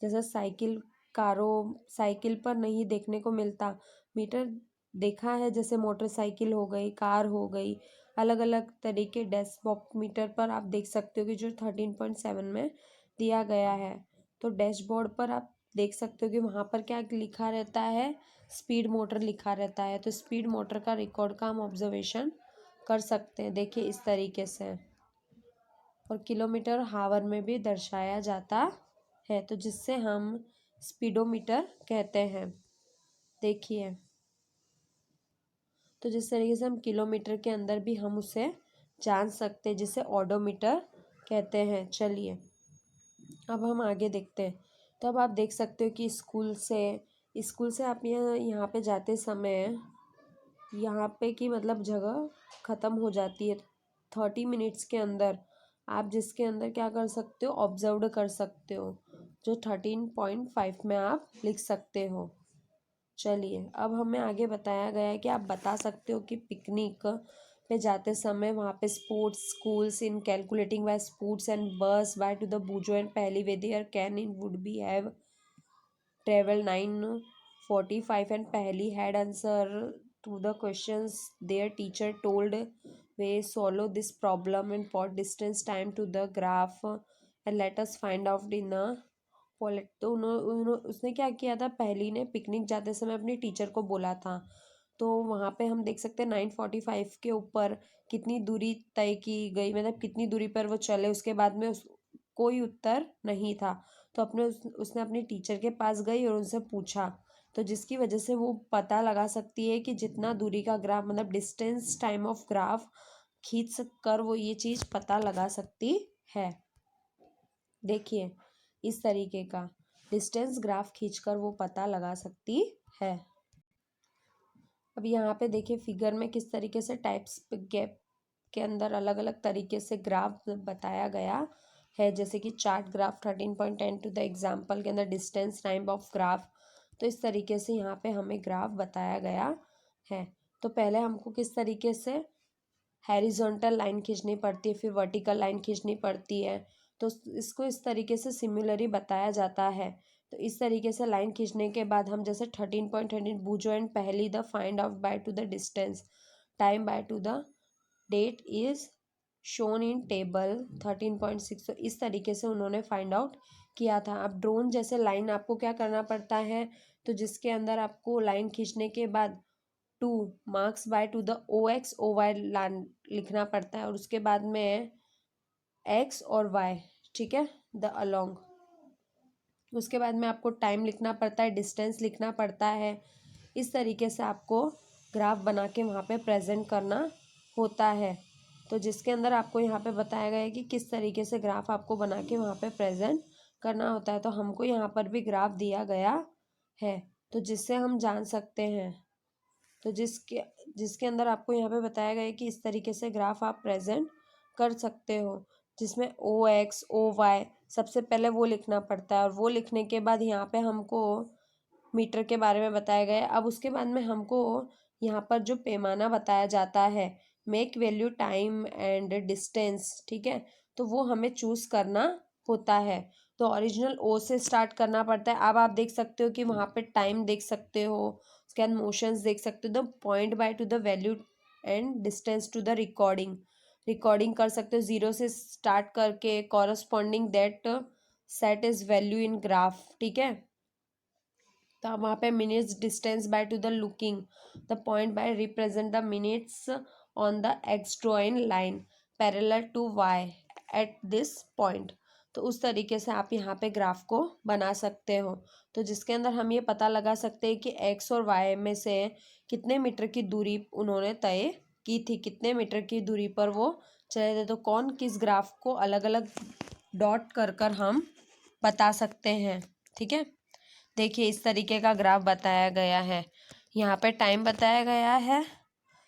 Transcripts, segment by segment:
जैसे साइकिल पर नहीं देखने को मिलता। मीटर देखा है जैसे मोटरसाइकिल हो गई, कार हो गई, अलग अलग तरीके डैशबोर्ड मीटर पर आप देख सकते हो कि जो 13.7 में दिया गया है। तो डैशबोर्ड पर आप देख सकते हो कि वहाँ पर क्या लिखा रहता है, स्पीड मोटर लिखा रहता है। तो स्पीड मोटर का रिकॉर्ड का हम ऑब्जर्वेशन कर सकते हैं, देखिए इस तरीके से। और किलोमीटर हावर में भी दर्शाया जाता है, तो जिससे हम स्पीडोमीटर कहते हैं। देखिए, तो जिस तरीके से हम किलोमीटर के अंदर भी हम उसे जान सकते हैं, जिसे ओडोमीटर कहते हैं। चलिए अब हम आगे देखते हैं। तो अब आप देख सकते हो कि स्कूल से आप यहाँ पे जाते समय यहाँ पे की मतलब जगह ख़त्म हो जाती है 30 मिनट्स के अंदर। आप जिसके अंदर क्या कर सकते हो, ऑब्जर्व कर सकते हो, जो 13.5 में आप लिख सकते हो। चलिए अब हमें आगे बताया गया है कि आप बता सकते हो कि पिकनिक पे जाते समय वहाँ पे sports schools in calculating by sports and बस बाय टू द बुजो एंड पहली whether can in would be have travel 9:45 and Paheli had answer to the questions their teacher told we solve this problem and plot distance time to the graph and let us find out in a तो उसने क्या किया था, पहली ने picnic जाते समय अपनी टीचर को बोला था। तो वहाँ पे हम देख सकते हैं 9:45 के ऊपर कितनी दूरी तय की गई, मतलब कितनी दूरी पर वो चले। उसके बाद में कोई उत्तर नहीं था। तो उसने अपनी टीचर के पास गई और उनसे पूछा, तो जिसकी वजह से वो पता लगा सकती है कि जितना दूरी का ग्राफ मतलब डिस्टेंस टाइम ऑफ ग्राफ खींच कर वो ये चीज़ पता लगा सकती है। देखिए इस तरीके का डिस्टेंस ग्राफ खींचकर वो पता लगा सकती है। अब यहाँ पे देखिए फिगर में किस तरीके से टाइप्स गैप के अंदर अलग अलग तरीके से ग्राफ बताया गया है। जैसे कि chart graph 13.10 to the example के अंदर डिस्टेंस टाइम ऑफ ग्राफ। तो इस तरीके से यहाँ पे हमें ग्राफ बताया गया है। तो पहले हमको किस तरीके से हैरिजॉन्टल लाइन खींचनी पड़ती है, फिर वर्टिकल लाइन खींचनी पड़ती है। तो इसको इस तरीके से सिमिलरली बताया जाता है। तो इस तरीके से लाइन खींचने के बाद हम जैसे 13.13 बूझो एंड पहली the find out by to the distance time by to the date is shown in table 13.6। तो इस तरीके से उन्होंने फाइंड आउट किया था। अब ड्रोन जैसे लाइन आपको क्या करना पड़ता है, तो जिसके अंदर आपको लाइन खींचने के बाद 2 marks bye to the OX OY लिखना पड़ता है और उसके बाद में X और Y, ठीक है, द अलोंग। उसके बाद में आपको टाइम लिखना पड़ता है, डिस्टेंस लिखना पड़ता है। इस तरीके से आपको ग्राफ बना के वहाँ पे प्रेजेंट करना होता है। तो जिसके अंदर आपको यहाँ पे बताया गया है कि किस तरीके से ग्राफ आपको बना के वहाँ पे प्रेजेंट करना होता है। तो हमको यहाँ पर भी ग्राफ दिया गया है, तो जिससे हम जान सकते हैं। तो जिसके अंदर आपको यहाँ पे बताया गया है कि इस तरीके से ग्राफ आप प्रेजेंट कर सकते हो, जिसमें OX OY सबसे पहले वो लिखना पड़ता है और वो लिखने के बाद यहाँ पे हमको मीटर के बारे में बताया गया है। अब उसके बाद में हमको यहाँ पर जो पैमाना बताया जाता है, make value time and distance, ठीक है, तो वो हमें चूज़ करना होता है। तो ओरिजिनल O से स्टार्ट करना पड़ता है। अब आप देख सकते हो कि वहाँ पे टाइम देख सकते हो, उसके बाद मोशंस देख सकते हो, the point by to the value and distance to the recording कर सकते हो 0 से स्टार्ट करके corresponding that set is value in graph, ठीक है। तो आप वहाँ पे minutes distance by to the looking the point by represent the minutes on the x drawing line parallel to y at this point. तो उस तरीके से आप यहाँ पे ग्राफ को बना सकते हो। तो जिसके अंदर हम ये पता लगा सकते हैं कि एक्स और वाई में से कितने मीटर की दूरी उन्होंने तय की थी, कितने मीटर की दूरी पर वो चले थे। तो कौन किस ग्राफ को अलग अलग डॉट कर हम बता सकते हैं, ठीक है। देखिए इस तरीके का ग्राफ बताया गया है। यहाँ पे टाइम बताया गया है,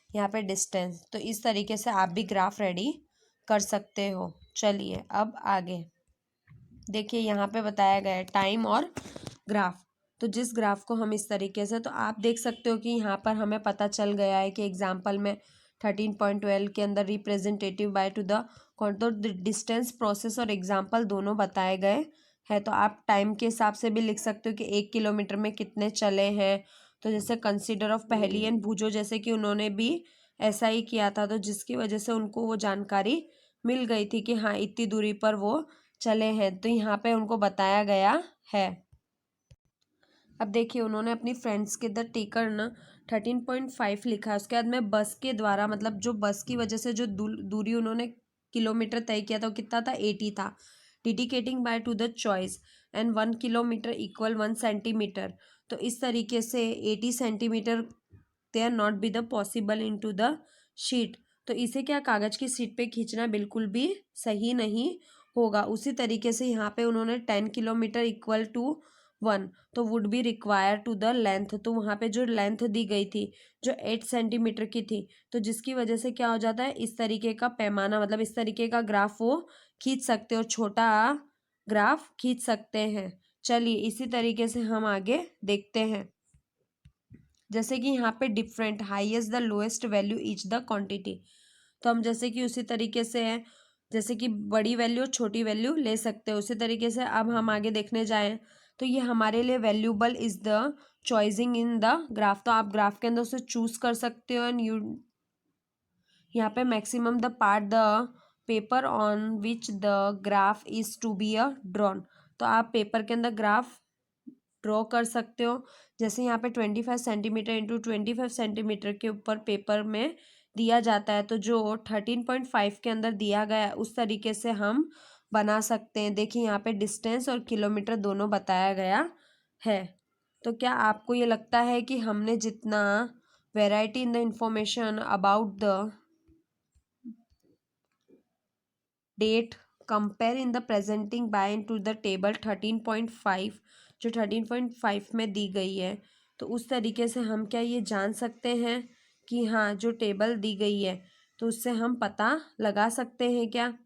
यहाँ पे डिस्टेंस। तो इस तरीके से आप भी ग्राफ रेडी कर सकते हो। चलिए अब आगे देखिए, यहाँ पे बताया गया है टाइम और ग्राफ। तो जिस ग्राफ को हम इस तरीके से, तो आप देख सकते हो कि यहाँ पर हमें पता चल गया है कि एग्जाम्पल में 13.12 के अंदर रिप्रेजेंटेटिव बाय टू द तो डिस्टेंस प्रोसेस और एग्जाम्पल दोनों बताए गए है, तो आप टाइम के हिसाब से भी लिख सकते हो कि 1 किलोमीटर में कितने चले हैं। तो जैसे कंसीडर ऑफ पहेली एंड भूजो, जैसे कि उन्होंने भी ऐसा ही किया था, तो जिसकी वजह से उनको वो जानकारी मिल गई थी कि हाँ इतनी दूरी पर वो चले हैं, तो यहाँ पे उनको बताया गया है। अब देखिए उन्होंने अपनी फ्रेंड्स के द टेकर ना 13.5 लिखा है, उसके बाद में बस के द्वारा, मतलब जो बस की वजह से जो दूरी उन्होंने किलोमीटर तय किया था वो कितना था, 80 था। Dedicating by to the choice and 1 kilometre equal 1 centimetre. तो इस तरीके से 80 centimetre they are not be the possible in to the sheet. तो इसे क्या कागज की शीट पे खींचना बिल्कुल भी सही नहीं होगा। उसी तरीके से यहाँ पे उन्होंने 10 किलोमीटर इक्वल टू 1, तो would be require to the length, तो वहाँ पे जो लेंथ दी गई थी जो 8 सेंटीमीटर की थी, तो जिसकी वजह से क्या हो जाता है, इस तरीके का पैमाना, मतलब इस तरीके का ग्राफ वो खींच सकते और छोटा ग्राफ खींच सकते हैं। चलिए इसी तरीके से हम आगे देखते हैं। जैसे कि यहाँ पे different highest the lowest value each the quantity, तो हम जैसे कि उसी तरीके से है, जैसे कि बड़ी वैल्यू छोटी वैल्यू ले सकते हैं, उसी तरीके से अब हम आगे देखने जाएं तो ये हमारे लिए valuable is the choosing in the graph, तो आप ग्राफ के अंदर उसे चूज कर सकते हो। एंड यू यहाँ पे maximum the part the paper on which the graph is to be a drawn, तो आप पेपर के अंदर ग्राफ ड्रॉ कर सकते हो। जैसे यहाँ पे 25 सेंटीमीटर इंटू 25 सेंटीमीटर के ऊपर पेपर में दिया जाता है, तो जो 13.5 के अंदर दिया गया है उस तरीके से हम बना सकते हैं। देखिए यहाँ पे डिस्टेंस और किलोमीटर दोनों बताया गया है। तो क्या आपको ये लगता है कि हमने जितना variety in the information about the date compare in the presenting by to the table 13.5 जो 13.5 में दी गई है, तो उस तरीके से हम क्या ये जान सकते हैं कि हाँ जो टेबल दी गई है तो उससे हम पता लगा सकते हैं क्या।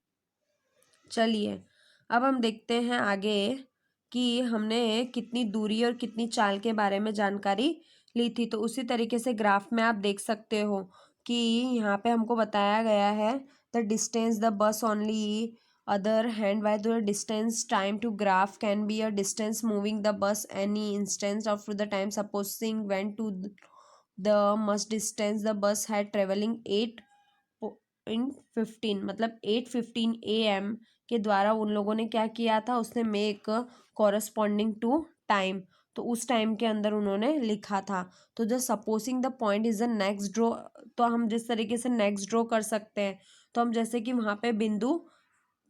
चलिए अब हम देखते हैं आगे कि हमने कितनी दूरी और कितनी चाल के बारे में जानकारी ली थी। तो उसी तरीके से ग्राफ में आप देख सकते हो कि यहाँ पे हमको बताया गया है the distance the bus only other hand by the distance time to graph can be a distance moving the bus any instance of the time supposing when to the must distance the bus had travelling 8:15, मतलब 8:15 AM के द्वारा उन लोगों ने क्या किया था, उसने मेक कॉरस्पॉन्डिंग टू टाइम, तो उस टाइम के अंदर उन्होंने लिखा था। तो the supposing the point is the next draw, तो हम जिस तरीके से नेक्स्ट ड्रॉ कर सकते हैं, तो हम जैसे कि वहाँ पे बिंदु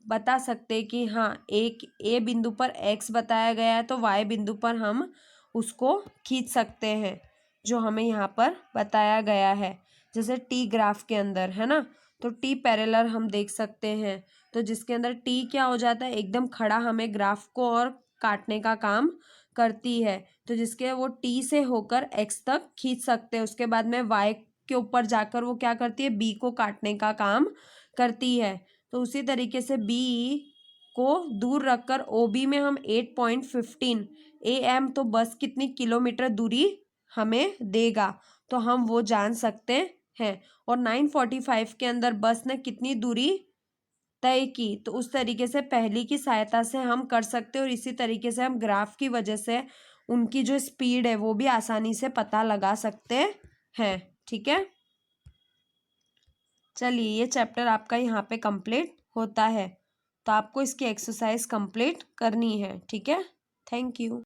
बता सकते हैं कि हाँ एक ए बिंदु पर एक्स बताया गया है तो वाई बिंदु पर हम उसको खींच सकते हैं जो हमें यहाँ पर बताया गया है। जैसे टी ग्राफ के अंदर है ना, तो टी पैरेलल हम देख सकते हैं, तो जिसके अंदर टी क्या हो जाता है, एकदम खड़ा हमें ग्राफ को और काटने का काम करती है, तो जिसके वो टी से होकर एक्स तक खींच सकते हैं। उसके बाद में वाई के ऊपर जाकर वो क्या करती है, बी को काटने का काम करती है। तो उसी तरीके से बी को दूर रखकर ओ बी में हम 8.15 AM, तो बस कितनी किलोमीटर दूरी हमें देगा तो हम वो जान सकते हैं। और 9:45 के अंदर बस ने कितनी दूरी तय की, तो उस तरीके से पहली की सहायता से हम कर सकते हैं। और इसी तरीके से हम ग्राफ की वजह से उनकी जो स्पीड है वो भी आसानी से पता लगा सकते हैं। ठीक है, चलिए ये चैप्टर आपका यहाँ पे कंप्लीट होता है, तो आपको इसकी एक्सरसाइज कंप्लीट करनी है। ठीक है, थैंक यू।